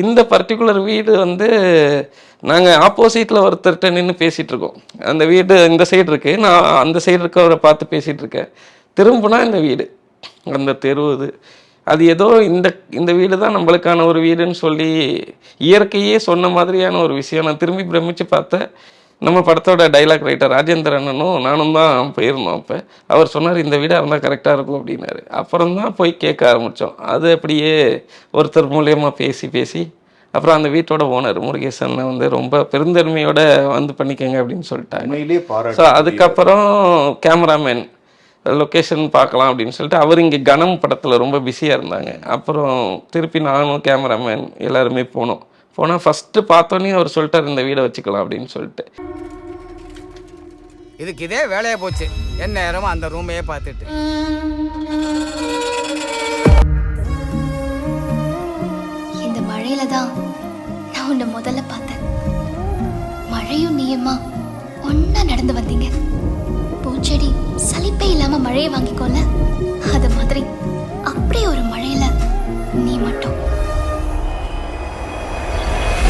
இந்த பர்டிகுலர் வீடு வந்து நாங்கள் ஆப்போசிட்டில் ஒருத்தர்கிட்ட நின்று பேசிகிட்டு இருக்கோம். அந்த வீடு இந்த சைடு இருக்குது, நான் அந்த சைடு இருக்கவரை பார்த்து பேசிகிட்டு இருக்கேன். திரும்பினா இந்த வீடு, அந்த தெரு இது. அது ஏதோ இந்த இந்த வீடு தான் நம்மளுக்கான ஒரு வீடுன்னு சொல்லி இயற்கையே சொன்ன மாதிரியான ஒரு விஷயம். நான் திரும்பி பிரமிச்சு பார்த்தேன். நம்ம படத்தோட டைலாக் ரைட்டர் ராஜேந்திர அண்ணனும் நானும் தான் போயிருந்தோம். அப்போ அவர் சொன்னார், இந்த வீடாக இருந்தால் கரெக்டாக இருக்கும் அப்படின்னாரு. அப்புறம் தான் போய் கேட்க ஆரம்பித்தோம். அது அப்படியே ஒருத்தர் மூலியமாக பேசி பேசி அப்புறம் அந்த வீட்டோட ஓனர் முருகேசன் வந்து ரொம்ப பெருந்தன்மையோட வந்து பண்ணிக்கங்க அப்படின்னு சொல்லிட்டாங்க. ஸோ அதுக்கப்புறம் கேமராமேன் லொக்கேஷன் பார்க்கலாம் அப்படின்னு சொல்லிட்டு அவர் இங்கே கனம் படத்தில் ரொம்ப பிஸியாக இருந்தாங்க. அப்புறம் திருப்பி நானும் கேமராமேன் எல்லாருமே போனால் ஃபஸ்ட்டு பார்த்தோன்னே அவர் சொல்லிட்டார், இந்த வீடை வச்சுக்கலாம் அப்படின்னு சொல்லிட்டு. இதுக்கு இதே வேலையாக போச்சு, என்ன நேரமும் அந்த ரூமையே பார்த்துட்டு. இந்த மழையில தான் நான் உன்னை முதல்ல பார்த்தேன். மழையும் நீயுமா ஒன்னா நடந்து வந்தீங்க. பூச்செடி சலிப்பே இல்லாம மழையை வாங்கிக்கோல, அது மாதிரி